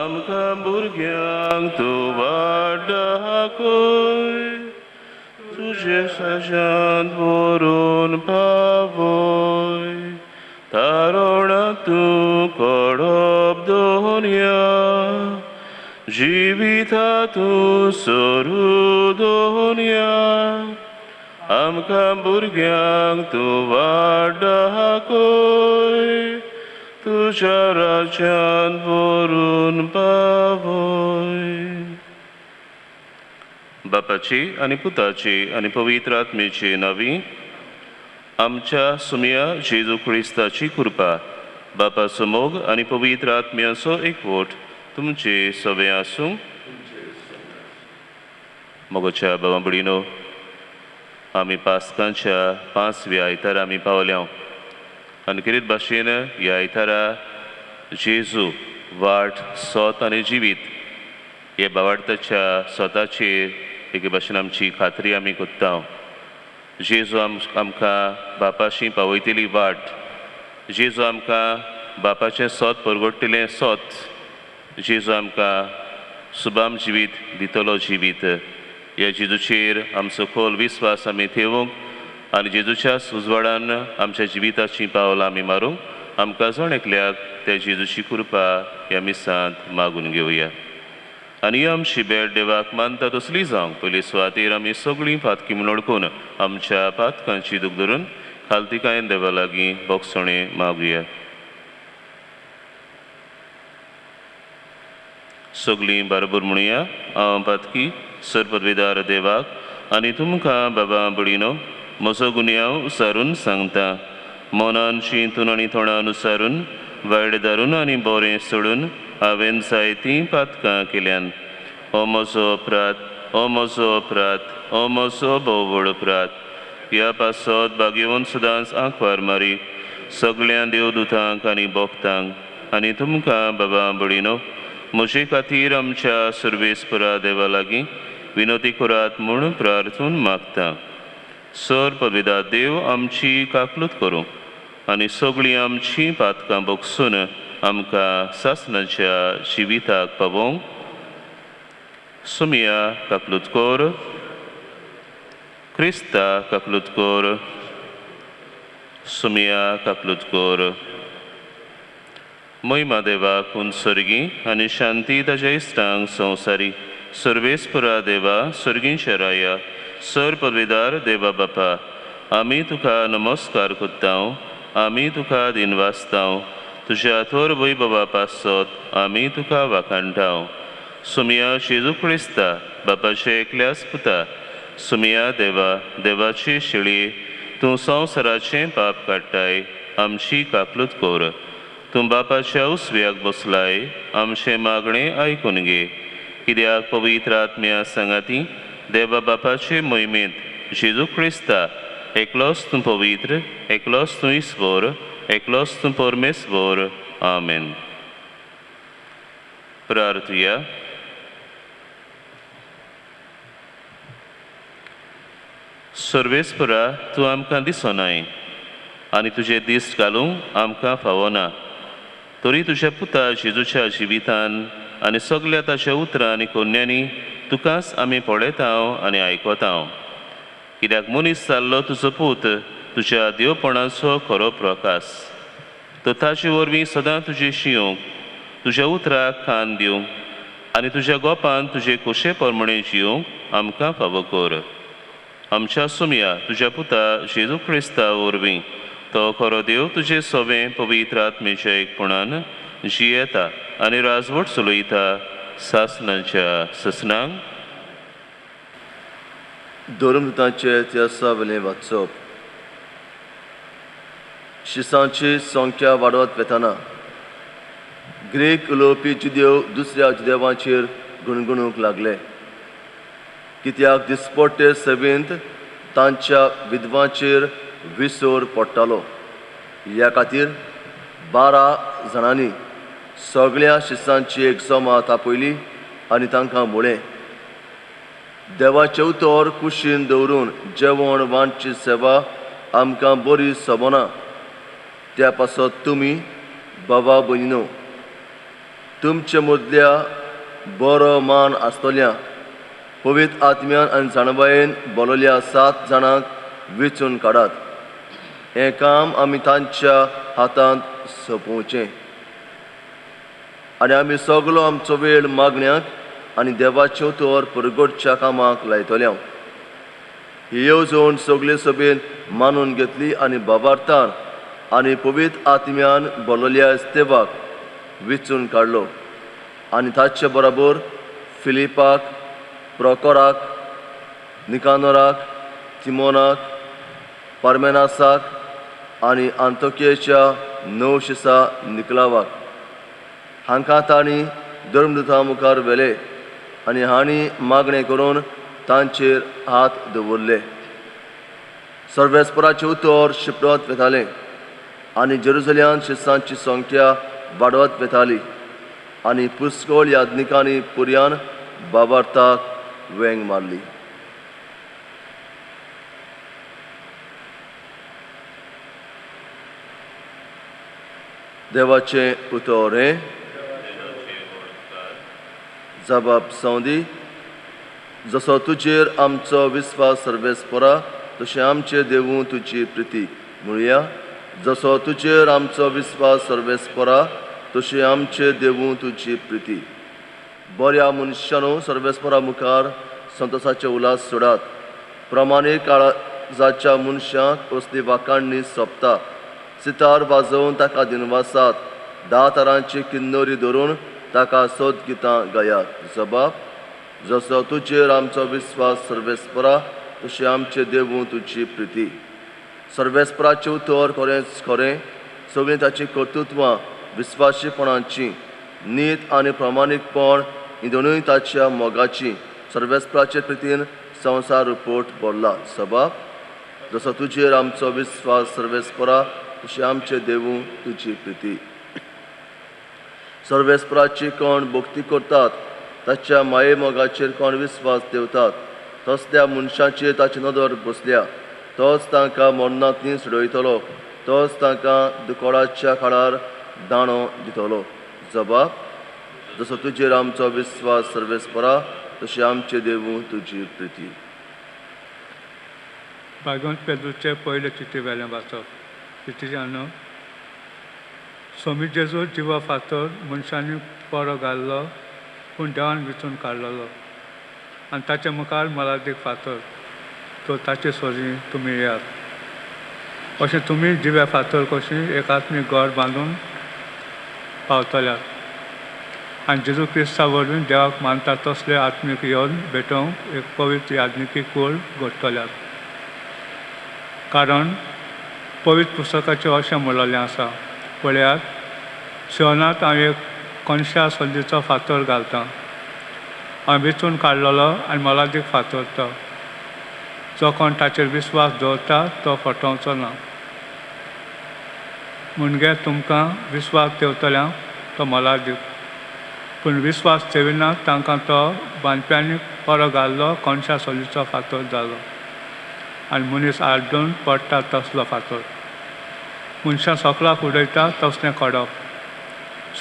आमकां भुरग्यांक तूं वाडकय, तुजे सजांत व्हरून पावय. तारुणाक तूं कोडप दोनया, जिविता तूं सोरू दोनया. आमकां भुरग्यांक तूं वाडकय, तुज्या राज्यांत व्हरून पावय. बापाची आनी पुताची आनी पवित्र आत्मेची नांवी. आमच्या सुमया जेजू क्रिस्ताची कृपा, बापाचो मोग आनी पवित्र आत्म्याचो एकवट तुमचे सवे आसूं. मोगाच्या भावां भयणीनो, आमी पास्कांच्या 5व्या आयतारा आमी पावल्या आनी कितें भाशेन ह्या आयतारा जेजू वाट सोत आनी जिवीत हे भावार्थाच्या स्वताचेर एके भाशेन आमची खात्री आमी कोत्ता. जेजू आमकां बापाशी पावयतली वाट, जेजू आमकां बापाचें सोत परगडटलें सोत, जेजू आमकां सुबाम जिवीत दितलो जिवीत. ह्या जेजूचेर आमचो खोल विस्वास आमी ठेवूंक आनी जेजूच्याच उजवाडान आमच्या जिविताची पावलां आमी मारूंक आमकां जण एकल्याक त्या जेजूची कृपा ह्या मिसांत मागून घेवया. आनी आमची भेट देवाक मानता तसली जावंक पयली सुवातेर आमी सगळीं पातकी म्हूण ओळखून आमच्या पातकांची दूख धरून खालतिकायेन देवा लागीं बोगसणे मागुया. सगळीं बरोबर म्हणुया. हांव पातकी सरपदवेदार देवाक आनी तुमकां बाबा भयणीनो म्हजो गुन्यांव उसारून सांगता. मनान चिंतून आनी तोंडान उसारून वायट धरून आनी बरें सोडून हांवें जायतीं पातकां केल्यान. हो म्हजो अपराध, हो म्हजो अपराध, हो म्हजो भोव व्हड अपराध. ह्या पासत भाग्यवन सदांच आंखवार मारी सगळ्या देवदूतांक आनी भक्तांक आनी तुमकां बाबा भयणीनो म्हजे खातीर आमच्या सर्वेस्परा देवा लागीं विनोती करात म्हूण प्रार्थून मागता. सर पदवेदार देव आमची काकलूत करूं आनी सगळीं आमचीं पातकां बोगसून आमकां सासणाच्या जिविताक पावोवंक. सुमया काकलूत कोर, क्रिस्ता काकलूत कोर, सुमया काकलूत कोर. महिमा देवाक उंचर्गी आनी शांती ताच्या इश्टांक संवसारी. सर्वेस्परा देवा सर्गींच्या राया, सर पदवेदार देवा बापा, आमी तुका नमस्कार कोत्ता, आमी तुका दिनवासता. तुज्या थोर वैभवा पासत आमी तुका वाखाणटा. सुमया जेजू क्रिस्ता बापाचे एकल्याच पुता, सुमया देवा देवाची शिळी, तूं संवसाराचें पाप काडटाय, आमची काकलूत कोर. तूं बापाच्या उसव्याक बसलाय, आमचें मागणें आयकून घे. कित्याक पवित्र आत्म्या सांगाती देवा बापाचे मोहिमेंत जेजू क्रिस्ता एकलोच तूं पवित्र, एकलोच तूं ईश्वर, एकलोच तूं परमेश्वर. आमेन. प्रार्थुया. सर्वेस्परा तूं आमकां दिसनाय आनी तुजे दीस घालूंक आमकां फावना. तरी तुज्या पुता जेजूच्या जिवितान आनी सगळ्या ताच्या उतरां आनी कोन्यांनी तुकाच आमी पळयता आनी आयकता. कित्याक मनीस जाल्लो तुजो पूत तुज्या देवपणाचो खरो प्रकाश. तो ताचे वरवीं सदां तुजे शिंवंक, तुज्या उतराक कान दिवंक आनी तुज्या गोपान तुजे कुशे प्रमाणे जिवंक आमकां फावो कर. आमच्या सुमया तुज्या पुता जेजू क्रिस्ता वरवीं तो खरो देव तुजे सवें पवित्र आत्मेच्या एकपणान जियेता आनी राजवट चलयता सासणाच्या ससनांक. धर्मदूतांचे इतिहासा वेलें वाचप. शिसांची संख्या वाडत वेताना ग्रीक उलोवपी जुदेव दुसऱ्या जुदेवांचेर गुणगुणूंक लागले. कित्याक दिसपट्टे सभेंत तांच्या विधवांचेर विसोर पडटालो. ह्या खातीर 12 जाणांनी सगळ्या शिसांची एक जमात आपयली आनी तांकां म्हळें, देवाचे उतर कुशीन दवरून जेवण वांटची सेवा आमकां बरी सबना. त्या पासत तुमी बाबा भयणीनो तुमचे मदल्या बरो मान आसतल्या पवित्र आत्म्यान आनी जाणबायेन बोलवल्या 7 जाणांक वेंचून काडात. हें काम आमी तांच्या हातांत सोंपोवचें आनी आमी सगळो आमचो वेळ मागण्यांक आनी देवाचे उतर परगटच्या कामाक लायतल्या. ही येवजण सगळे सभेन मानून घेतली आनी बाबार्थान आनी पवित्र आत्म्यान बोलवल्या इस्तेवाक वेंचून काडलो आनी ताचे बरोबर फिलिपाक, प्रोकोराक, निकानोराक, तिमोनाक, पार्मेनासाक आनी आंतोकियेच्या नवशिसा निकलावाक हांकां तांणी धर्मदुतां मुखार व्हेले आनी हांणी मागणें करून तांचेर हात दवरले. सर्वेस्पराचें उतर शिपडत वेतालें आनी जेरुसलेमांत शिसांची संख्या वाडत वेताली आनी पुस्कळ याज्ञिकांनी पुर्यान बाबार्थाक वेंग मारली. देवाचें उतर हें जबाब सौंदी. जसो तुजेर आमचो विस्वास सर्वेस्परा तशें आमचें देवूं तुजी प्रिती. म्हणुया जसो तुजेर आमचो विस्वास सर्वेस्परा तशें आमचें देवूं तुजी प्रिती. बऱ्या मनशानो सर्वेस्परा मुखार संतोसाचे उलास सोडात. प्रमाणीक काळजाच्या मनशाक असली वाखाणणी सोंपता. सितार वाजोवन ताका दिनवासात. 10 तरांची किन्नोरी धरून ताका सोद गितां गायात. जबाब जसो तुजेर आमचो विस्वास सर्वेस्परा तशें आमचें देवूं तुजी प्रिती. सर्वेस्पराचें उतर खरेंच खरें. सगळीं ताची कर्तुत्वां विस्वाशीपणाची नीत आनी प्रामाणीकपण ही दोनूय ताच्या मोगाची. सर्वेस्पराचे प्रितीन संवसार रुपोट बोरला. जबाब जसो तुजेर आमचो विस्वास सर्वेस्परा तशें आमचें देवूं तुजी प्रिती. सर्वेस्पराची कोण भक्ती करतात ताच्या माये मोगाचेर कोण विस्वास देवतात तसल्या मनशाचेर ताची नदर बसल्या. तोच तांकां मरणांतली सोडयतलो. तोच तांकां दुकोडाच्या काळार दाणो दितलो. जबाब जसो तुजेर आमचो विस्वास सर्वेस्परा तशें आमचें देवूं तुजी प्रिती. भागवंत पेद्रूचे पयले चिठी वेलें वाचप. चिठीच्यान स्वामी जेजू जिवा फातर मनशांनी परो घाल्लो पूण देवान वेंचून काडलेलो आनी ताचे मुखार मलादीक फातर तो ताचे सोरी तुमी येयात. अशें तुमी जिव्या फातर कशीं एकात्मीक घर बांदून पावतल्यात आनी जेजू क्रिस्ता वरवीं देवाक मानता तसले आत्मीक येवन भेटोवंक एक पवित्र याज्ञिकी कूळ घडटल्यात. कारण पवित्र पुस्तकाचें अशें म्हणलेलें आसा, पळयात शिवनांत हांव एक कोनशा सल्लीचो फातर घालतां. हांव वेंचून काडलेलो आनी मलादीक फातर तो. जो कोण ताचेर विस्वास दवरता तो फटोवचो ना. म्हणजे तुमकां विस्वास देंवतल्यांक तो मलादीक पूण विस्वास देविना तांकां तो बांदप्यांनी परो घाल्लो कोनशा सल्लीचो फातर जालो आनी मनीस आड्डून पडटा तसलो फातर. मनशां सगळ्याक उडयता तसलें कडप.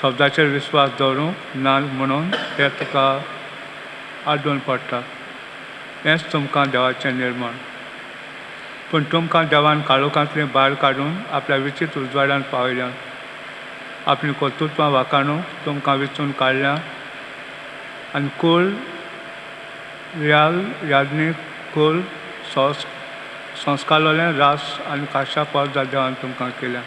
शब्दाचेर विस्वास दवरूंक ना म्हणून ते तुका आड्डून पडटा. हेंच तुमकां देवाचें निर्माण. पूण तुमकां देवान काळोखांतली भायर काडून आपल्या विचित्र उजवाड्यान पावयल्यान आपली कर्तुत्वां वाखाणूंक तुमकां वेंचून काडल्या आनी कूळ याज्ञीक कूळ संस्कारलेलें रास आनी खाशा पद देवान तुमकां केल्या.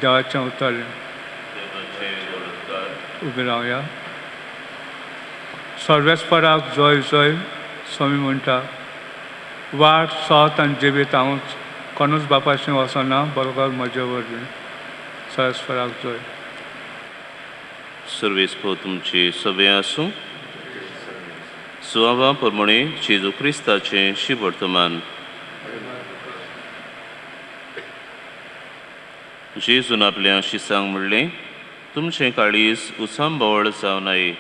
देवाचें उतर उबी रावया. सर्वेस्पराक जय जय स्वामी म्हणटा. वाड सोत आनी जिवीत हांवूच कोणूच बापाशी वचना बरोबर म्हजे वरवीं. सर्वेस्पराक जय. सर्वेस्पो तुमची सभे आसूं. सुवावा प्रमाणे जेजू क्रिस्ताचें शिवर्तमान. जेजून आपल्या शिसांक म्हणलें, तुमचें काळीज उसांबवळ जावं नये.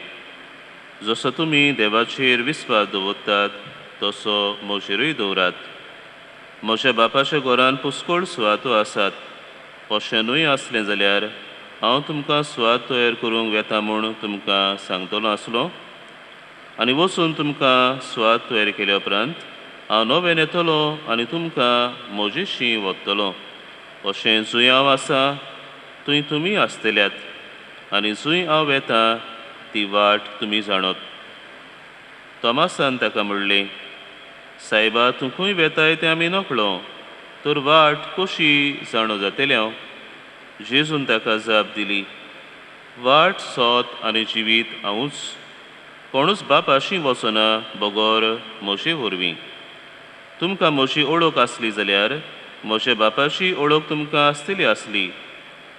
जसो तुमी देवाचेर विस्वास दवरतात तसो म्हजेरूय दवरात. म्हज्या बापाच्या घरांत पुष्कळ सुवातो आसात. पोशेनूय आसलें जाल्यार हांव तुमकां स्वाद तयार करूंक वेता म्हूण तुमकां सांगतलो आसलो आनी वचून तुमकां स्वाद तयार केल्या उपरांत हांव नवें येतलो आनी तुमकां म्हजेशी वतलो. अशें जंय हांव आसा थंय तुमी आसतल्यात आनी जंय हांव वेता ती वाट तुमी जाणत. तोमासान ताका म्हणलें, सायबा तूं खंय वेताय तें आमी नकळो, तर वाट कशी जाणो जातली हांव? जेजून ताका जाप दिली, वाट सोत आनी जिवीत हांवूच. कोणूच बापाशी वचना बगोर म्हजे वरवीं. तुमकां म्हजी ओळख आसली जाल्यार म्हज्या बापाची ओळख तुमकां आसतली आसली.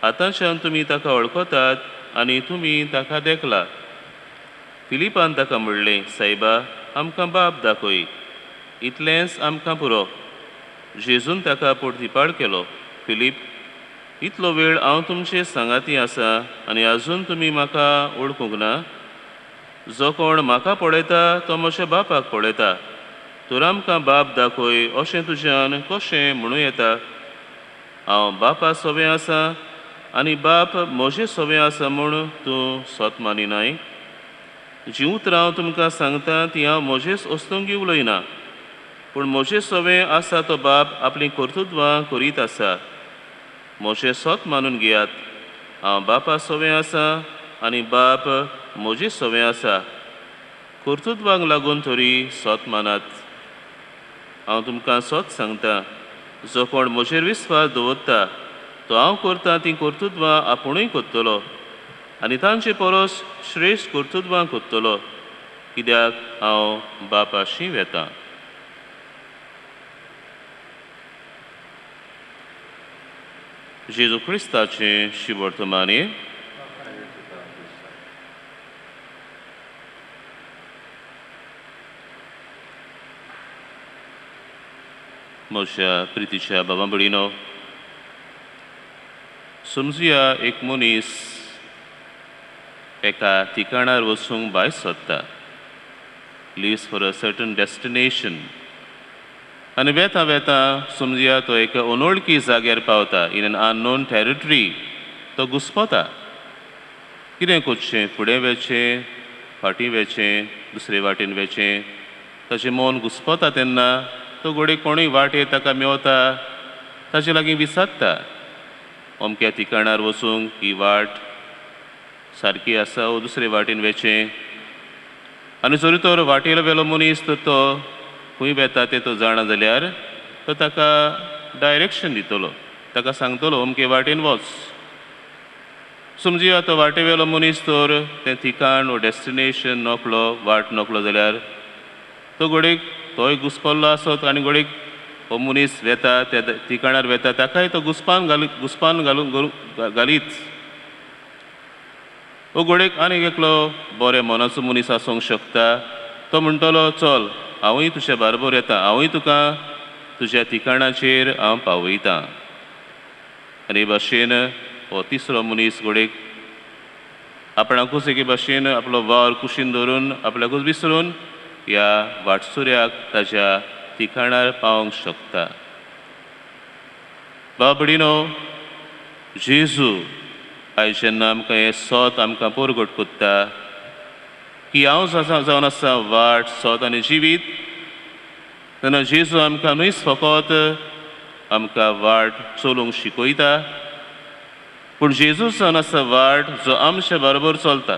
आतांच्यान तुमी ताका वळखतात आनी तुमी ताका देखला. फिलिपान ताका म्हणलें, सायबा आमकां बाप दाखय, इतलेंच आमकां पुरो. जेजून ताका पोरतीपाड केलो, फिलीप, इतलो वेळ हांव तुमचे सांगाती आसा आनी आजून तुमी म्हाका वळखूंक ना? जो कोण म्हाका पळयता तो म्हज्या बापाक पळयता. तर आमकां बाप दाखय अशें तुज्यान कशें म्हणूं येता? हांव बापा सोबें आसा आनी बाप म्हजे सोबें आसा म्हूण तूं सोत मानिनाय? जीं उतरां हांव तुमकां सांगता ती हांव म्हजेच वस्तूंक उलयना, पूण म्हजे सोबें आसा तो बाप आपलीं कर्तुत्वां करीत आसा. म्हजें सोत मानून घेयात. हांव बापा सोबें आसा आनी बाप म्हजे सोबें आसा. कर्तुत्वांक लागून तरी सोत मानात. हांव तुमकां सोत सांगता, जो कोण म्हजेर विस्वास दवरता तो हांव करता तीं कर्तुत्वां आपुणूय कोत्तलो आनी तांचे परस श्रेश्ठ कर्तुत्वां कोत्तलो, कित्याक हांव बापाशी वेतां. जेजू क्रिस्ताचें शिवर्तमानी. म्हज्या प्रितीच्या बाबा भयणीनो, समजुया एक मनीस एका ठिकाणार वचूंक भायर सरता, lives for a certain destination, आनी वेता वेता समजुया तो एका अनवळखी जाग्यार पावता. इन एन अननोन टेरिटरी तो घुस्पता. कितें करचें? फुडें वचचें, फाटीं वचचें, दुसरे वाटेन वचचें? ताचें मन घुस्पता तेन्ना तो घोडी कोणूय वाटेर ताका मेवता ताचे लागीं विचारता, अमक्या ठिकाणार वचूंक ही वाट सारकी आसा वो दुसरे वाटेन वचचें? आनी जरी तर वाटेर वेलो मनीस तर तो खंय वेता तें तो जाणा जाल्यार तो ताका डायरेक्शन दितलो, ताका सांगतलो अमके वाटेन वच. समजुया तो वाटे वेलो मनीस तर तें ठिकाण वो डेस्टिनेशन नकळो, वाट नकळो जाल्यार तो घोडीक तोय घुस्पल्लो आसत आनी घोडीक हो मनीस वेता त्या ठिकाणार वेता ताकाय तो घुस्पान घालीत. हो घोडीक आनीक एकलो बरे मनाचो मनीस आसूंक शकता. तो म्हणटलो, चल हांवूय तुज्या बरोबर येता, हांवूय तुका तुज्या ठिकाणाचेर हांव पावयतां. आनी हे भाशेन हो तिसरो मनीस घोडीक आपणाकूच एके भाशेन आपलो वावर कुशीन धरून आपल्याकूच विसरून ह्या वाटसुऱ्याक ताच्या ठिकाणार पावंक शकता. बाब भयणीनो, जेजू आयज जेन्ना आमकां हें सोत आमकां परगट कोत्ता की हांव जावन आसा वाट, सोत आनी जिवीत, तेन्ना जेजू आमकां न्हयच फकत आमकां वाट चलोवंक शिकयता, पूण जेजू जावन आसा वाट जो आमच्या बरोबर चलता,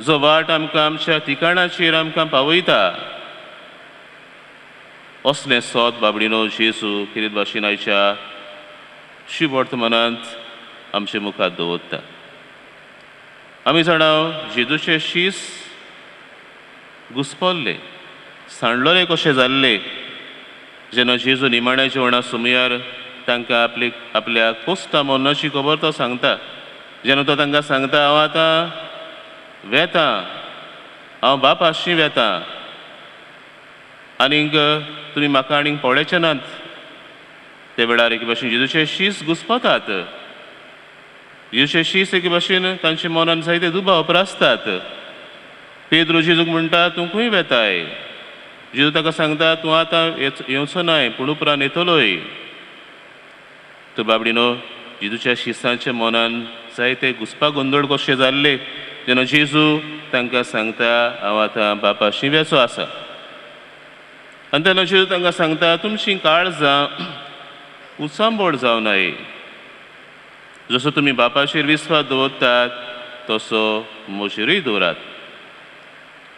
जो वाट आमकां आमच्या ठिकाणाचेर आमकां पावयता. असलें सोत बाबडीनो जेजू कितें भाशेन आयच्या शुभ वर्तमानांत आमचे मुखार दवरता. आमी जाणाव जेजूचे शीस घुस्पल्ले, सांडलोले कशें जाल्ले जेन्ना जेजू निमाण्या जेवणा सुमयार तांकां आपल्या कोस्ता मरणाची खबर तो सांगता. जेन्ना तो तांकां सांगता, हांव आतां वेता, हांव बापाशी वेता आनीक तुमी म्हाका आनीक पळयचे नात. ते वेळार एके भाशेन जेजूचे शीस घुस्पतात. जेजूचे शीस एके भाशेन तांच्या मनान जायते दुबाव आसतात. पेद्रू जेजूक म्हणटा, तूं खंय वेताय? जेजू ताका सांगता, तूं आतां येवचो नाय पूण उपरांत येतलोय. तर बाबडीनो, जेजूच्या शिसांच्या मनान जायते घुसपा गोंदळ कशे जाल्ले जेन्ना जेजू तांकां सांगता हांव आतां बापाशी वेचो आसा. आनी तेन्ना जेजू तांकां सांगता तुमची काळजां उचांबोळ जावं नये. जसो तुमी बापाचेर विस्वास दवरतात तसो म्हजेरूय दवरात.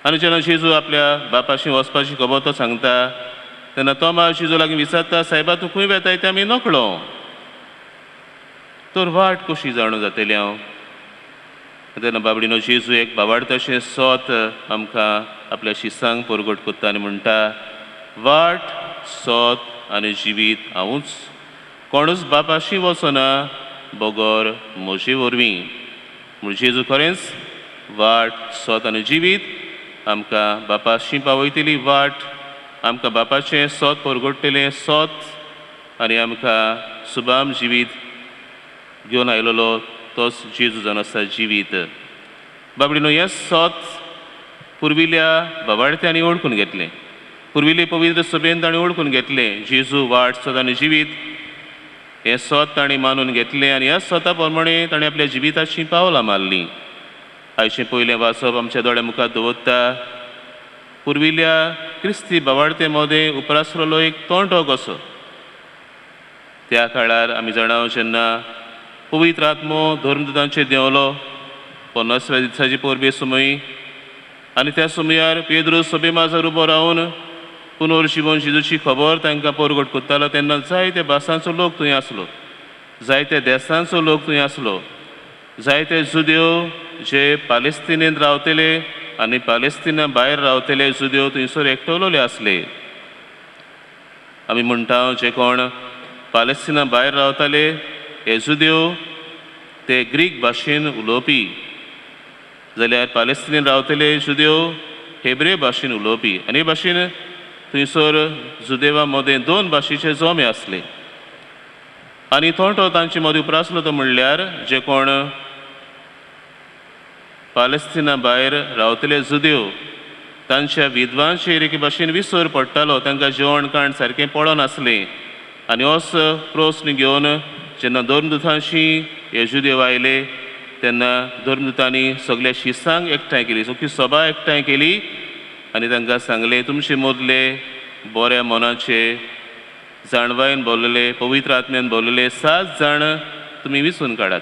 आनी जेन्ना जेजू आपल्या बापाशी वचपाची खबर तो सांगता तेन्ना तोमा जेजू लागीं विचारता सायबा तूं खंय वेताय तें आमी नकळो. तर वाट कशी जाणू जातली हांव. तेन्ना बाबडीनो जेजू एक बाबाडताशें सोत आमकां आपल्या शिसांक परगट कोत्ता आनी म्हणटा वाट सोत आनी जिवीत हांवूच. कोणूच बापाशी वचना बगोर म्हजे वरवीं. म्हूण जेजू खरेंच वाट सोत आनी जिवीत आमकां बापाशी पावयतली वाट, आमकां बापाचें सोत परगटलेलें सोत आनी आमकां सुबाम जिवीत घेवन आयलोलो तोच जेजू जावन आसा जिवीत. बाबडीनो हें सोत पुर्विल्या बाबाडत्यांनी ओळखून घेतलें. पुर्विले पवित्र सभेन ताणें ओळखून घेतलें जेजू वाट सोत आनी जिवीत हें सोत ताणें मानून घेतलें आनी ह्या सोता प्रमाणे ताणें आपल्या जिविताचीं पावलां मारलीं. आयचें पयलें वाचप आमच्या दोळ्या मुखार दवरता पुर्विल्या क्रिस्ती बाबाडते मदें उप्रासलेलो एक तोंडो कसो. त्या काळार आमी जाणा जेन्ना पवित्र आत्मो धर्मदुतांचेर देंवलो 50व्या दिसाची परबे सुमय आनी त्या सुमयार पेद्रू सभे माजर उबो रावन पुनर्जीवन जेजूची खबर तांकां परगट कोत्तालो तेन्ना जायते भासांचो लोक थंय आसलो, जायते देसांचो लोक थंय आसलो. जायते जुदेव जे पालेस्तिनेंत रावतले आनी पालेस्तिना भायर रावतले जुदेव थंयसर एकठवलेले आसले. आमी म्हणटा जे कोण पालेस्तिना भायर रावताले हे जुदेव ते ग्रीक भाशेन उलोवपी, जाल्यार पालेस्तिनेंत रावतले जुदेव हेब्रे भाशेन उलोवपी. आनी हे भाशेन थंयसर जुदेवा मदें 2 भाशेचे जोमे आसले. आनी तो तांचे मदीं उप्रासलो तो म्हणल्यार जे कोण पालेस्तिना भायर रावतले जुदेव तांच्या विद्वांचेर एके भाशेन विसर पडटालो, तांकां जेवण खाण सारकें पडनासलें. आनी होच प्रस्न घेवन जेन्ना धर्मदुतांशी हे जुदेव आयले तेन्ना धर्मदुतांनी सगळ्या शिसांक एकठांय केली, सगळी सभा एकठांय केली आनी तांकां सांगलें तुमचे मदले बऱ्या मनाचे जाणवायेन भरलेले पवित्र आत्म्यान भरलेले 7 जाण तुमी विचून काडात.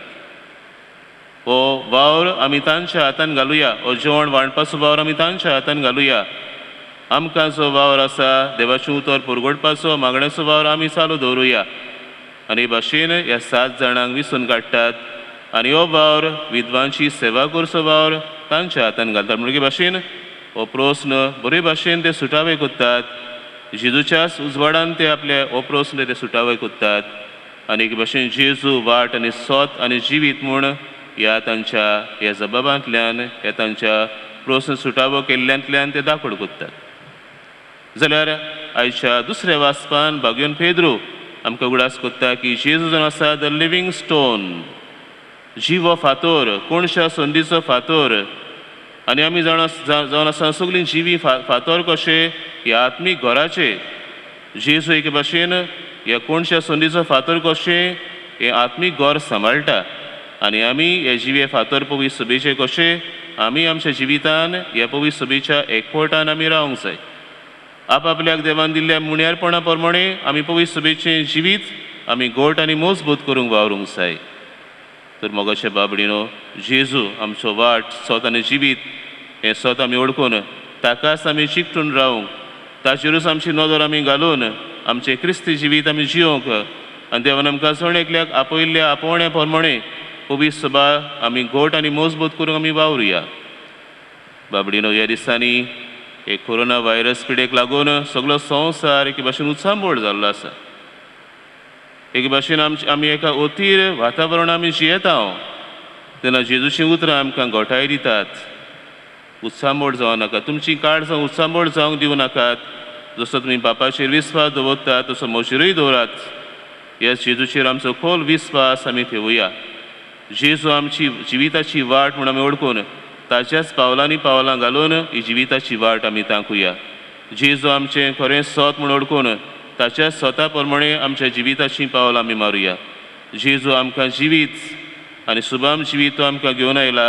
हो वावर आमी तांच्या हातान घालुया, हो जेवण वांटपाचो वावर आमी तांच्या हातान घालुया. आमकां जो वावर आसा देवाचें उतर परगटपाचो मागण्याचो वावर आमी चालू दवरुया. आनी भाशेन ह्या 7 जाणांक विचून काडटात आनी हो वावर विद्वांची सेवा करचो वावर तांच्या हातान घालतात. म्हणजे भाशेन हो प्रस्न बरे भाशेन ते सुटावे कोत्तात. जेजूच्याच उजवाडान ते आपले हो प्रस्न ते सुटावे कोत्तात. आनी एक भाशेन जेजू वाट आनी सोत आनी जिवीत म्हूण ह्या तांच्या ह्या जबाबांतल्यान ह्या तांच्या प्रस्न सुटावो केल्ल्यांतल्यान ते दाखोड कोत्तात. जाल्यार आयच्या दुसऱ्या वाचपान भाग्योन पेद्रू आमकां उगडास कोत्ता की जेजू जावन आसा द लिवींग स्टोन, जिवो फातोर, कोणशा संदीचो फातोर. आनी आमी जावन आसा सगळीं जिवी फातोर कशे ह्या आत्मीक घराचे. जेजू एक भाशेन ह्या कोणशा संदीचो फातोर कशे हें आत्मीक घर सांबाळटा आनी आमी हे जिवे फातोर पवित्र सभेचे कशे आमी आमच्या जिवितान ह्या पवित्र सभेच्या एकवटान आमी रावंक जाय. आपआपल्याक देवान दिल्ल्या मुण्यारपणा प्रमाणे आमी पवित्र सभेचें जिवीत आमी घोट आनी मजबूत करूंक वावरूंक जाय. तर मोगाच्या बाबडीनो जेजू आमचो वाट सोत आनी जिवीत हें सोत आमी ओळखून ताकाच आमी चिकटून रावंक, ताचेरूच आमची नदर आमी घालून आमचें क्रिस्ती जिवीत आमी जियोंक आनी देवान आमकां जण एकल्याक आपयल्ल्या आपोवण्या प्रमाणे पवित्र सभा आमी घोट आनी मजबूत करूंक आमी वावरुया. बाबडीनो ह्या दिसांनी एक कोरोना व्हायरस पिडेक लागून सगळो संवसार एके भाशेन उचांबोळ जाल्लो आसा. एक भाशेन आमी एका अथीर वातावरण आमी जियेता तेन्ना जेजूचीं उतरां आमकां घोटाय दितात. उचांबोळ जावं नाका, तुमची काळजां उचांबोळ जावंक दिवं नाकात. जसो तुमी बापाचेर विस्वास दवरतात तसो म्हजेरूय दवरात. ह्या जेजूचेर आमचो खोल विस्वास आमी ठेवुया. जेजू आमची जिविताची वाट म्हूण आमी ओळखून ताच्याच पावलांनी पावलां घालून ही जिविताची वाट आमी तांकुया. जेजू आमचें खरें सोत म्हूण ओळखून ताच्या सोता प्रमाणे आमच्या जिविताची पावलां आमी मारुया. जेजू आमकां जिवीत आनी सुबाम जिवीत तो आमकां घेवन आयला.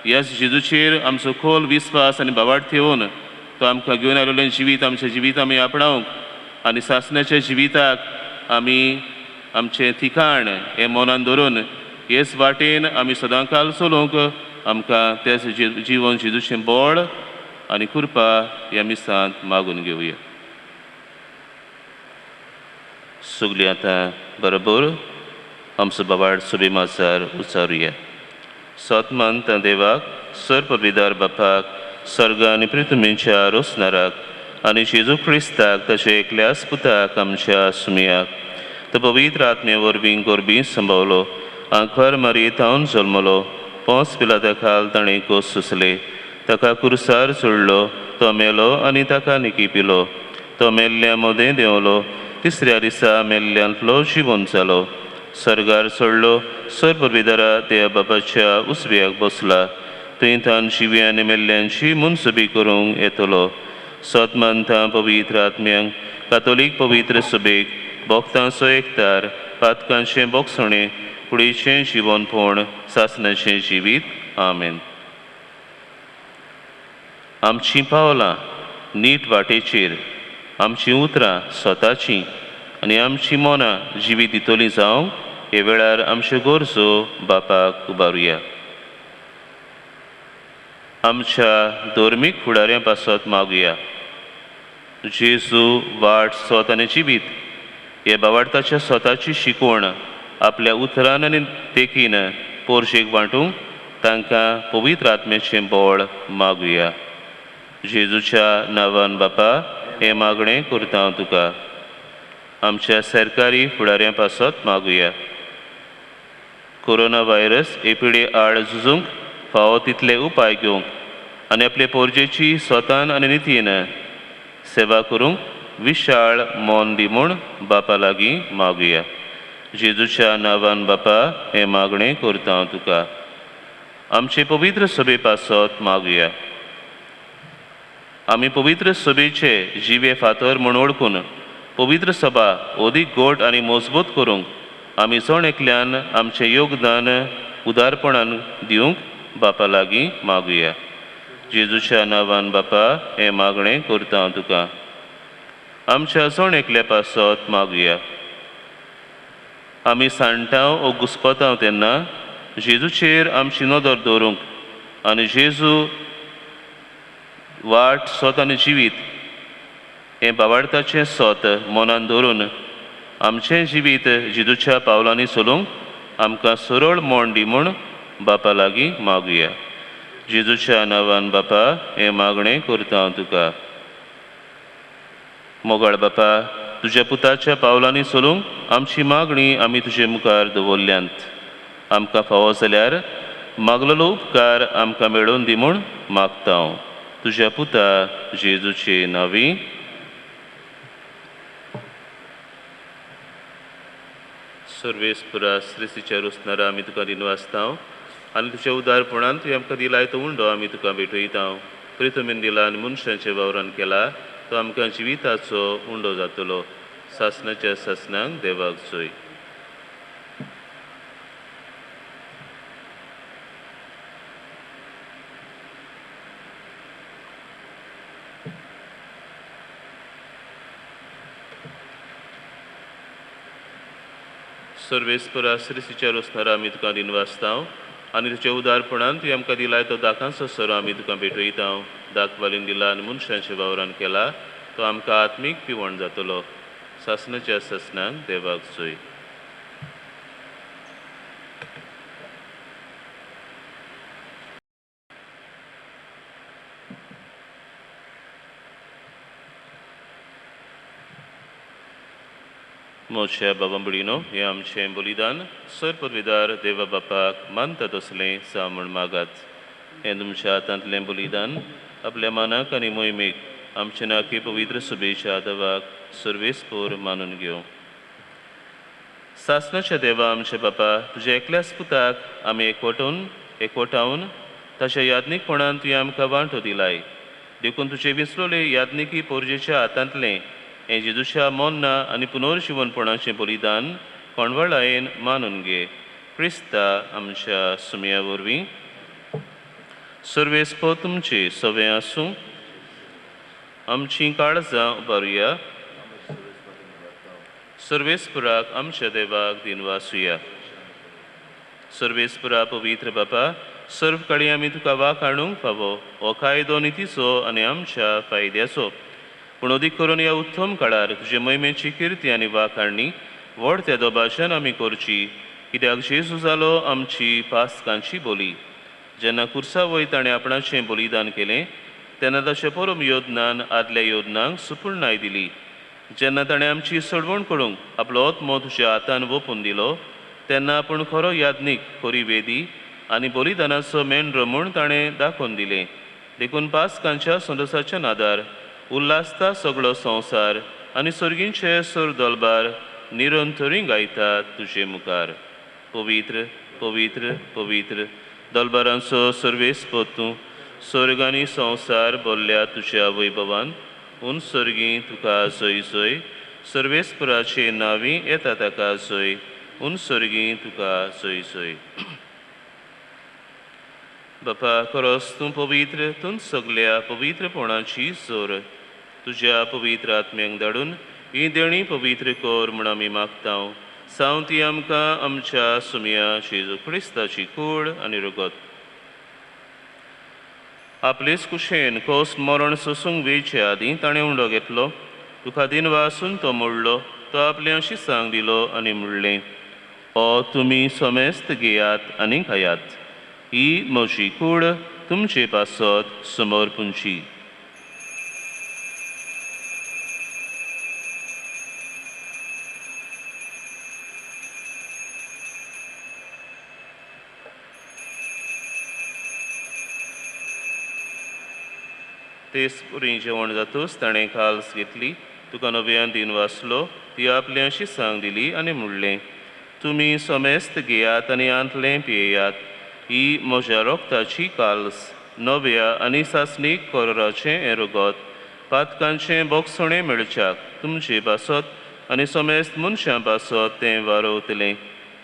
ह्या जेजूचेर आमचो खोल विस्वास आनी भावार्थ ठेवून तो आमकां घेवन आयिल्लें जिवीत आमचें जिवीत आमी आपणावंक आनी सासणाच्या जिविताक आमी आमचें ठिकाण हें मनान धरून हेच वाटेन आमी सदांकाल चलोवंक आमकां तेच जिवन जेजूचें बळ आनी कृपा ह्या मिसांत मागून घेवया. सगळीं आतां बरोबर आमचो बाबाड सुबेमाचार उचारुया. सतमंत देवाक, सर्पविदार बापाक, स्वर्ग आनी पृथ्वीच्या रोसणाराक आनी जेजू क्रिस्ताक ताचे एकल्याच पुताक आमच्या सुमयाक तो पवित्र आत्मे वरवीं गोरबी संभवलो, आंखवार मारयेतावन जल्मलो, पोंस पिलाता खाल ताणें कोस सुसले, ताका कुर्सार चडलो, तो मेलो आनी ताका निकी तो मेल्ल्या मोदें देंवलो, तिसऱ्या दिसा मेल्ल्यांतलो जिवंत जालो, स्वर्गार चडलो, सर्पविदारा त्या बापाच्या उसव्याक बसला, थंय तान जिवी आनी मेल्ल्यांची मुनसुबी करूंक येतलो. सतमंतां पवित्र आत्म्यांक, कातोलीक पवित्र सभेक, भोगतांचो एकतार, पातकांचें बोगसणें, कुडीचें जिवनपण, सासणाचें जिवीत. आमेन. आमचीं पावलां नीट वाटेचेर, आमचीं उतरां स्वताचीं आनी आमचीं मनां जिवीत दितलीं जावंक हे वेळार आमच्यो गरजो बापाक उबारुया. आमच्या धर्मीक फुडाऱ्यां पासत मागुया. जेजू वाट स्वत आनी जिवीत हे बावार्थाच्या स्वताची शिकवण आपल्या उतरान आनी तेकीन पोरशेक वांटूंक तांकां पवित्र आत्म्याचें बळ मागुया. जेजूच्या नांवान बापा हें मागणें करता हांव तुका. आमच्या सरकारी फुडाऱ्यां पासत मागुया. कोरोना व्हायरस एपिडे आड झुजूंक फावो तितले उपाय घेवंक आनी आपले पोरजेची स्वतान आनी नितीन सेवा करूंक विशाळ मोन दी म्हूण बापा लागीं मागुया. जेजूच्या नांवान बापा हें मागणें करता हांव तुका. आमचे पवित्र सभे पासत मागुया. आमी पवित्र सभेचे जिवे फातर म्हूण ओळखून पवित्र सभा अदीक गोड आनी मजबूत करूंक आमी जण एकल्यान आमचें योगदान उदारपणान दिवंक बापा लागीं मागुया. जेजूच्या नांवान बापा हें मागणें करता हांव तुका. आमच्या जण एकल्या पासत मागुया. आमी सांठांव ओ घुस्पतांव तेन्ना जेजूचेर आमची नदर दवरूंक आनी जेजू वाट स्वत आनी जिवीत हें बावार्थाचें स्वत मनान धरून आमचें जिवीत जेजूच्या पावलांनी चलूंक आमकां सरळ मोण दी म्हूण बापा लागीं मागुया. जेजूच्या नांवान बापा हें मागणें करता हांव तुका. मोगाळ बापा, तुज्या पुताच्या पावलांनी चलूंक आमची मागणी आमी तुजे मुखार दवरल्यांत. आमकां फावो जाल्यार मागलेलो उपकार आमकां मेळोवन दी म्हूण मागता हांव. तुज्या पुता जेजूचे नांवी. सर्वेस्पुरा सृश्टीच्या रुसणारा आमी तुका दिनवासता आनी तुज्या उदारपणान तुवें आमकां दिलाय तो उंडो आमी तुका भेटयता. प्रितुमीन दिला आनी मनशांच्या वावरान केला तो आमकां जिविताचो उंडो जातलो. सासणाच्या सासणांक देवाक जोय. सर्वेस्परा सृश्टीच्या रुसणारा आमी तुका दिनवासता आनी तुज्या उदारपणान तुवें आमकां दिलाय तो दाखांचो सोरो आमी तुका भेटयता. दाख वालीन दिला आनी मनशांच्या वावरान केला तो आमकां आत्मीक पिवण जातलो. सासणाच्या सासणांक देवाक जोय. मोच्या बाबंबडीनो हें आमचें बलिदान सर्पविदार देवा बापाक मानता तसलें सा म्हूण मागात. हें तुमच्या हातांतलें बलिदान आपल्या मानाक आनी मोहिमेक आमचे नाकी पवित्र सभेच्या आदवाक सर्वेस्पोर मानून घेवं. सासणाच्या देवा आमचे बापा, तुज्या एकल्याच पुताक आमी एकवटावन ताच्या याज्ञिकपणान तुवें आमकां वांटो दिलाय. देखून तुजे विसरलोले याज्ञिकी पोरजेच्या हातांतलें हें जेजूच्या मोन्ना आनी पुनर्जीवनपणाचें बलिदान कोणवळायेन मानून घे. क्रिस्ता आमच्या सुमया वरवीं सर्वेस्पो तुमचे सवे आसूं. आमचीं काळजां उबारुया. सर्वेस्पराक आमच्या देवाक दिनवासुया. सर्वेस्परा पवित्र बापा, सर्व कडेन आमी तुका वाक हाडूंक फावो हो कायदो नितीचो आनी आमच्या फायद्याचो. पूण अदीक करून ह्या उत्तम काळार तुजे महिमेची किर्ती आनी वाक हाडणी व्हड त्या दोबाच्यान आमी करची, कित्याक जेजू जालो आमची पासकांची बोली. जेन्ना कुर्सा वयत ताणें आपणाचें बलिदान केलें तेन्ना ताच्या परम योजनान आदल्या योजनांक सुपूर्णाय दिली. जेन्ना ताणें आमची सडवण करूंक आपलो आत्मो तुज्या हातान ओपून दिलो तेन्ना आपूण खरो याज्ञीक खरी वेदी आनी बलिदानाचो मेंढरो म्हूण ताणें दाखोवन दिलें. देखून पासकांच्या संदसाच्या नादार उल्हासता सगळो संवसार आनी सर्गींचे सर दलबार निरंतरी गायतात तुजे मुखार. पवित्र पवित्र पवित्र दलबारांचो सर्वेस्पो तूं. स्वर्ग आनी संवसार बोल्ल्या तुज्या वैभवान. उन सर्गी तुका जय जय. सर्वेस्पराचे नांवी येता ताका जय. उन सर्गी तुका जय जय. बापा खरोच तूं पवित्र. तूं सगल्या पवित्रपणाची जोर. तुज्या पवित्र आत्म्यांक धाडून ही देणी पवित्र कर म्हूण आमी मागतांव. सावन ती आमकां आमच्या सुमया जेजू क्रिस्ताची कूड आनी रगत आपलेच कुशेन कोस मरण सोसूंक वेचे आदीं ताणें उंडो घेतलो. तुका दिन वासून तो मोडलो. तो आपल्या शिसांक दिलो आनी म्हणलें, हो तुमी सोमेस्त घेयात आनी खायात. ही म्हजी कूड तुमचे पासत समोर पुंची. तेच पुरी जेवण जातूच ताणें खाल्स घेतली. तुका नव्यान दिन वाचलो. ती आपल्या शिसांक दिली आनी म्हणलें, तुमी सोमेस्त घेयात आनी आंतलें पियेयात. ही म्हज्या रोगताची काल्स नव्या आनी सासणीक कोराचें हें रगत पातकांचें बोगसणें मेळच्याक तुमचे पासत आनी सोमेस्त मनशां पासत तें वारोवतलें.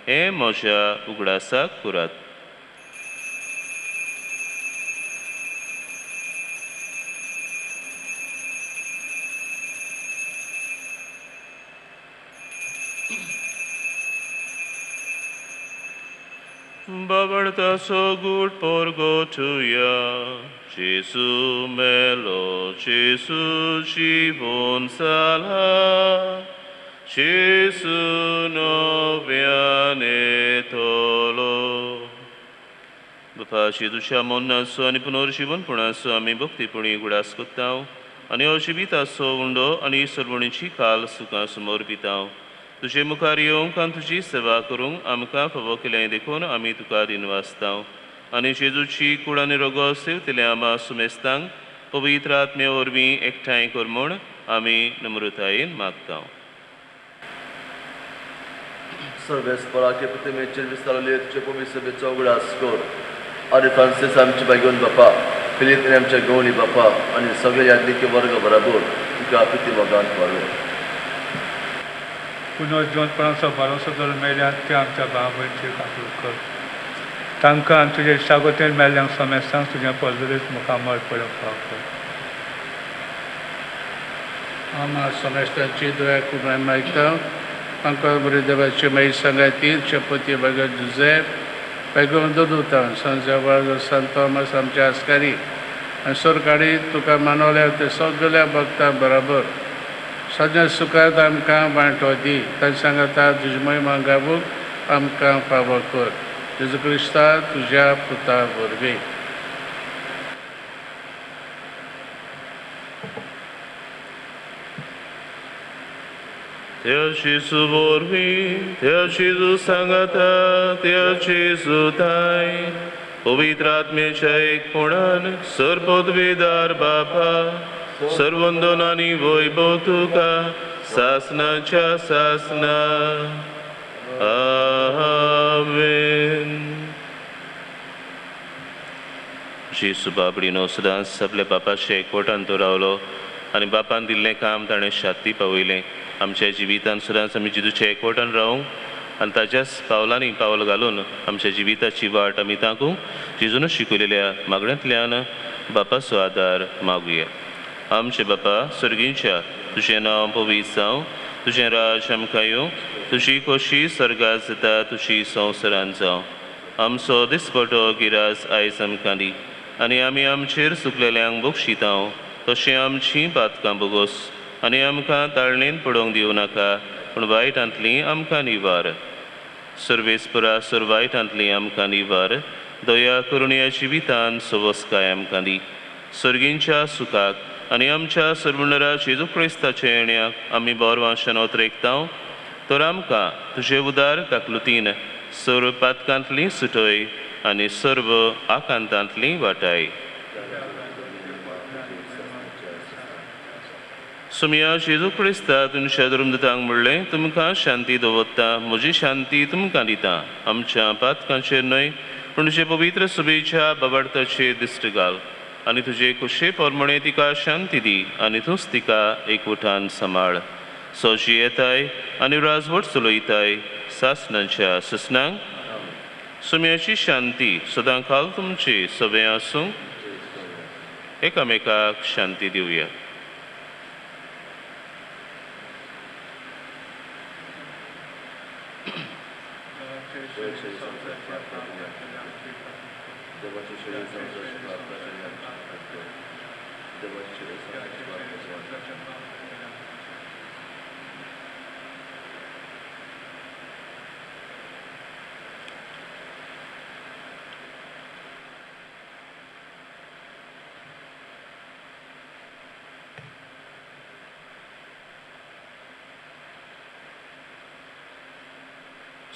हें म्हज्या उगडासाक करात. Babartaso good porgo tuya, Jesu melo, Jesu jivon salha, Jesu noviane tolo. Bapa Jezuच्या मोन्नाचो आनी पुनर्जीवनपणाचो आमी भक्तीपणी उगडास कोत्तांव आनी अजिविताचो उंडो आनी सर्वणीची काल सुखां समर्पितांव. तुजे मुखार येवंक आनी तुजी सेवा करूंक आमकां फावो केलें देखून आमी तुका दिन वाचतांव. आनी जेजूची कूड आनी रगत सेवतले आमा सुमेस्तांक पवित्र आत्मे वरवीं एकठांय कर म्हूण आमी नम्रतायेन मागतांव. सर्वेस्पराचे प्रतिमेचेर विस्तारले तुजे पवित्र सभेचो उगडास कर. आनी फ्रांसीस आमचे बागोवन बापा, फिलीप आनी आमच्या गवळी बापा आनी सगळे याज्ञीके वर्ग बराबर तुका प्रति मोगांत वाडो. पुनर्जीवनपणाचो भरोसो जर मेळ्यात ते आमच्या भाव भयणीची खातीर कर. तांकां आनी तुजे इश्टागतीन मेल्ल्यांक समेस्तांक तुजें पलतडीत मुखामळ पडप कर. आमा समेस्तांची दया कुमार मागता. तांकां बरी देवाची माई सांगातील चपती भगत जुझेफ पैगम दोदूतां सांजा वाळो सांत थॉमस आमचे आस्कारी आनी सरकारी तुका मानवल्या ते सगळ्या भक्तां बरोबर सगळ्या सुखांत आमकां वांटो दी. तांचे सांगाता तुजी महिमा गावूंक आमकां फावो कर. जेजू क्रिस्ता तुज्या पुता वरवीं. Teo Jesu वरवीं, Teo Jesu सांगाता, Teo Jesu थाय पवित्र आत्म्याच्या एकपणान सर्वपदवेदार बापा सर्वंदनानी वैभव तुका सासनाच्या सासना. आमेन. जेजू बाबडीनो सदांच आपल्या बापाच्या एकवटान तो रावलो आनी बापान दिल्लें काम ताणें शाती पावयलें. आमच्या जिवितान सदांच आमी जेजूच्या एकवटान रावूंक आनी ताच्याच पावलांनी पावल घालून आमच्या जिविताची वाट आमी तांकूं जेजून शिकयलेल्या मागण्यांतल्यान बापाचो आदार मागुया. आमचे बापा सर्गींच्या तुजें नांव पवित्र जावं, तुजें राज आमकां येवं, तुजी खोशी सर्गांत जाता तुजी संवसारांत जावं. आमचो दिसपटो गिरास आयज आमकां दी आनी आमी आमचेर चुकलेल्यांक बक्षितांव, तशें आमचीं पातकां बोगोस आनी आमकां ताळणेन पडोवंक दिवं नाका, पूण वायटांतलीं आमकां निवार. सर्वेस्परा वायटांतलीं आमकां निवार, दया करून ह्या जिवितांत सवस्काय आमकां दी. सर्गींच्या सुखाक आनी आमच्या सर्वुंडरा जेजू क्रिस्ताच्या येण्याक आमी बोरवांशान ओतरेकतांव, तर आमकां तुजे उदार काकलुतीन सर्व पातकांतलीं सुटय आनी सर्व आकांतांतलीं वाटाय. सुमया जेजू क्रिस्ता तुमच्या धर्मदूतांक म्हणलें, तुमकां शांती दवरता, म्हजी शांती तुमकां दिता. आमच्या पातकांचेर न्हय पूण तुजे पवित्र सुबेच्या बाबार्थाचेर दिश्ट घाल आनी तुजे कुशे पोरमणे तिका शांती दी आनी तूंच तिका एकवटान सांबाळ. सोजी येताय आनी राजवट चलयताय सासणांच्या ससनांक. सुमयाची शांती सदां काल तुमची सवे आसूं. एकामेकाक शांती दिवया.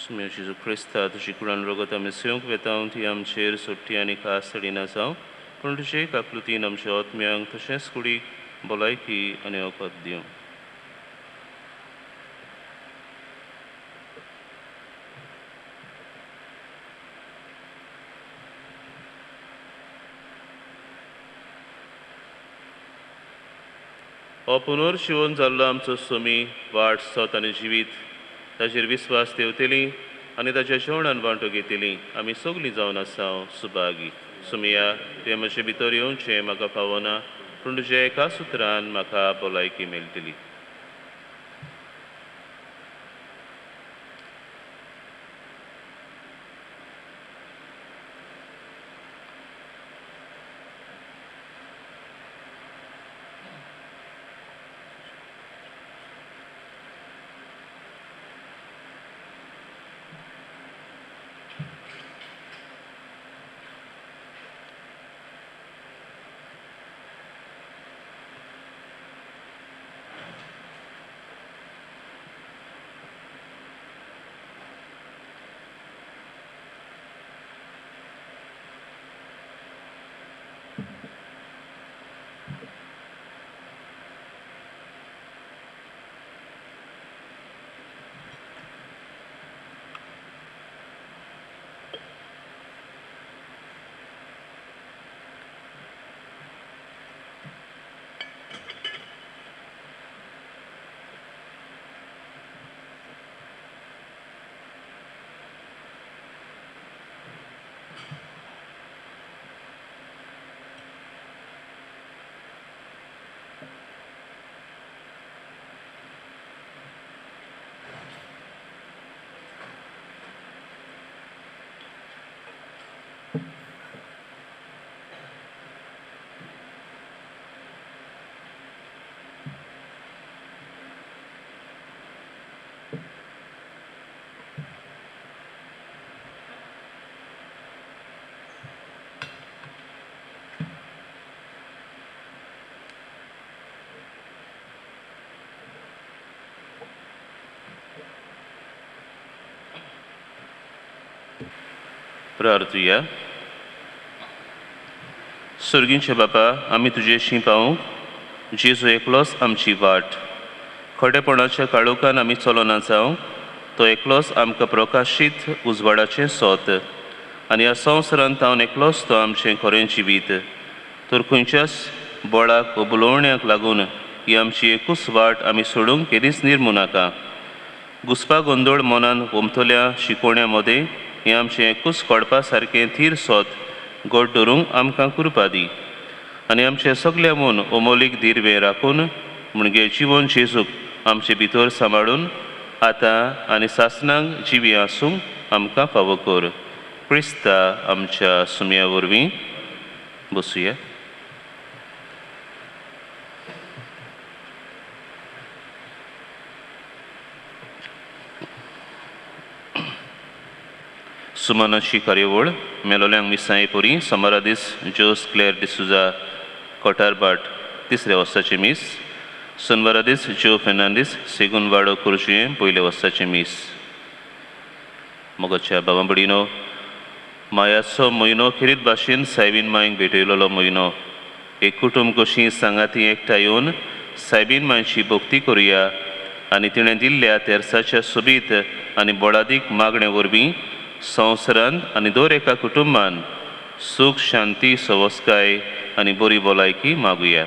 सुमया जेजू क्रिस्ता तुजी कुळान रोगत आमी सेवंक वेतांव, ती आमचेर सुट्टी आनी खास तडिना जावं, पूण तुजे काकलुतीन आमच्या आत्म्यांक तशेंच कुडीक भलायकी आनी ओकत दिवं. हो पुनर्शिवन जाल्लो आमचो सोमी वाट सोत आनी जिवीत ताचेर विस्वास ठेवतली आनी ताच्या जेवणान वांटो घेतली. आमी सगलीं जावन आसांव सुभागी. सुमया तुवें म्हजे भितर येवचें म्हाका फावना, पूण तुज्या एका सुत्रान म्हाका भलायकी मेळटली. प्रार्थुया. सर्गींचे बापा, आमी तुजेशी पावूंक जेजू एकलोच आमची वाट. खोटेपणाच्या काळोखान आमी चलोना जावं, तो एकलोच आमकां प्रकाशीत उजवाडाचें सोत आनी ह्या संवसारांत हांव एकलोच तो आमचें खरें जिवीत. तर खंयच्याच बळाक उबलोवण्याक लागून ही आमची एकूच वाट आमी सोडूंक केदींच निर्मू नाका. घुसपा गोंदळ मनान उमथल्या शिकोण्या मदें हें आमचें कुसकोडपा सारकें थीर सोत गोड धरूंक आमकां कृपा दी आनी आमचें सगळें मन ओमोलीक दिरवें राखून म्हणजे जिवन जेजूक आमचे भितर सांबाळून आतां आनी सासणांक जिवी आसूंक आमकां फावो कर. क्रिस्ता आमच्या सुमया वरवीं. बसुया. सुमानाची कार्यावळ मेलोल्यांक मिसाये पोरी सोमारा दीस जोस क्लेर डिसुजा कोटारबाट तिसऱ्या वर्साचें मीस. सोनवारा दीस जो फेर्नांदीस सेगून वाडो कुर्जुये पयले वर्साचें मीस. मोगाच्या भावां भयणीनो, मायाचो म्हयनो खेरीत भाशेन सायबीन मांयक भेटयलोलो म्हयनो. एक कुटुंब कशी सांगाती एकठांय येवन सायबीन मांयची भोक्ती करुया आनी तिणें दिल्ल्या तेर्साच्या सोबीत आनी बोडादीक मागणे वरवीं संवसारांत आनी दर एका कुटुंबान सूख शांती सवस्काय आनी बरी भलायकी मागुया.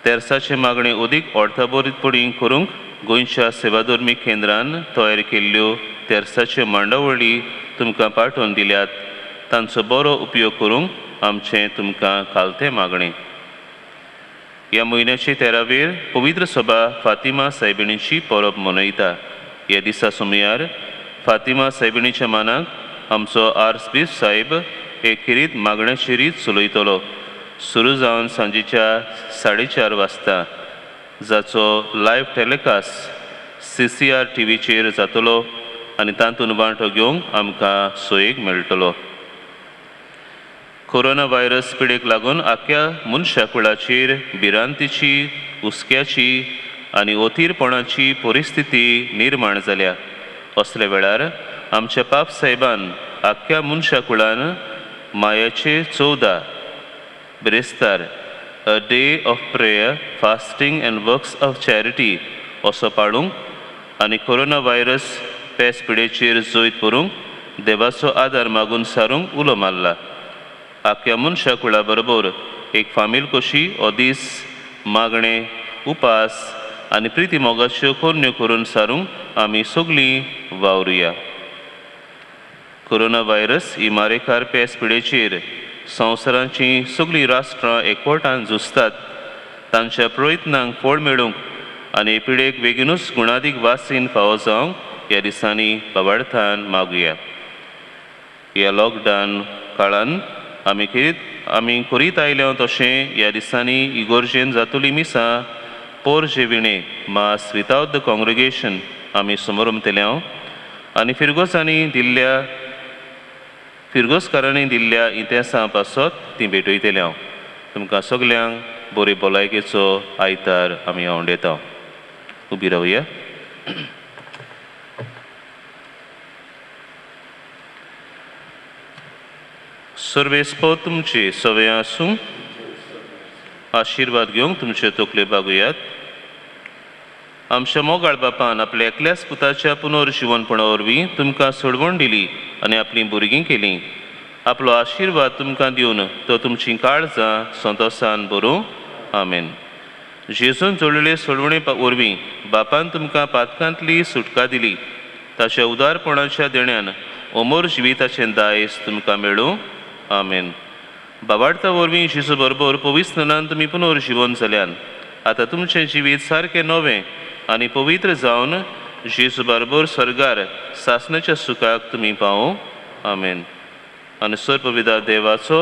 तेर्साचे मागणे अदीक अर्थबरीतपणी करूंक गोंयच्या सेवाधर्मी केंद्रान तयार केल्ल्यो तेर्साच्यो मांडावळी तुमकां पाठोवन दिल्यात. तांचो बरो उपयोग करूंक आमचें तुमकां खालतें मागणें. ह्या म्हयन्याचे 13वेर पवित्र सभा फातिमा सायबिणीची परब मनयता. ह्या दिसा सुमयार फातिमा सायबिणीच्या मानाक आमचो आर्सबिशप साहेब एक खेरीत मागण्याची रीत चलयतलो. सुरू जावन सांजेच्या 4:30 वाजता जाचो लायव्ह टॅलिकास्ट CCR TVचेर जातलो आनी तातूंत वांटो घेवंक आमकां सोयेक मेळटलो. कोरोना व्हायरस पिडेक लागून आख्या मनशा कुळाचेर भिरांतीची, हुस्क्याची आनी ओतीरपणाची परिस्थिती निर्माण जाल्या. असल्या वेळार आमच्या पाप साहेबान आख्या मनशा कुळान मायाचे 14 ब्रेस्तार a day of prayer, fasting and works of charity असो पाळूंक आनी कोरोना व्हायरस पेस पिडेचेर जैत करूंक देवाचो आदार मागून सारूंक उलो मारला. आख्या मनशा कुळा बरोबर एक फामील कशी हो दीस मागणे, उपास आनी प्रिती मोगाच्यो कोन्यो करून सारूंक आमी सगळीं वावरुया. कोरोना व्हायरस ही मारेकार पेस पिडेचेर संवसाराची सगळीं राष्ट्रां एकवटान झुजतात. तांच्या प्रयत्नांक फळ मेळूंक आनी पिडेक बेगीनूच गुणादीक वासीन फावो जावंक ह्या दिसांनी बाबार्थान मागुया. ह्या लॉकडावन काळान आमी करीत आयल्या तशें ह्या दिसांनी इगोर्जेन जातली मिसां पोर जेविणे मास विथआउट द कॉंग्रिगेशन आमी समोर उमतल्या आनी फिरगोसकारांनी दिल्ल्या इतिहासा पासत ती भेटयतल्या. तुमकां सगल्यांक बरे भलायकेचो आयतार आमी आवंडेता. उबी रावया. सर्वेस्पो तुमचे सवय आसूं. आशिर्वाद घेवंक तुमचे तकले बागुयात. आमच्या मोगाळ बापान आपल्या एकल्याच पुताच्या पुनर्जीवनपणा वरवीं तुमकां सोडवण दिली आनी आपलीं भुरगीं केलीं. आपलो आशिर्वाद तुमकां दिवन तो तुमचीं काळजां संतोशान भरूं. आमेन. जेजून जोडलेले सोडवणे वरवीं बापान तुमकां पातकांतली सुटका दिली. ताच्या उदारपणाच्या देण्यान अमर जिविताचें दायज तुमकां मेळूं. आमेन. बाबार्था वरवीं जेजू बरोबर पवित्रनान तुमी पुनर्जीवन जाल्यान आतां तुमचें जिवीत सारकें नवें आनी पवित्र जावन जेजू बरोबर स्वर्गार सासणाच्या सुखाक तुमी पावूं. आमेन. आनी सर्वपिता देवाचो,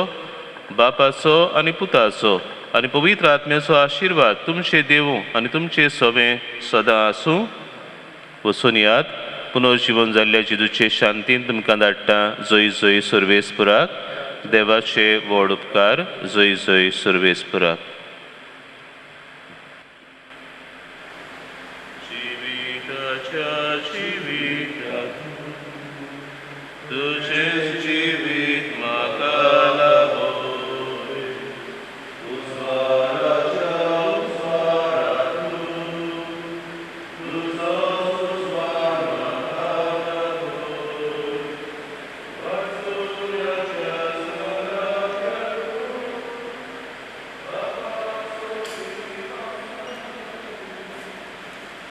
बापाचो आनी पुताचो आनी पवित्र आत्म्याचो आशिर्वाद तुमचे देवूं आनी तुमचे सवें सदां आसूं. वचून याद. पुनर्जीवन जाल्ल्या जेजूचे शांतीन तुमकां धाडटा. जय जय सर्वेस्पुराक. देवाचे व्हड उपकार. जय जय सर्वेस्पुराक. जिविताच्या जिविताक तुझे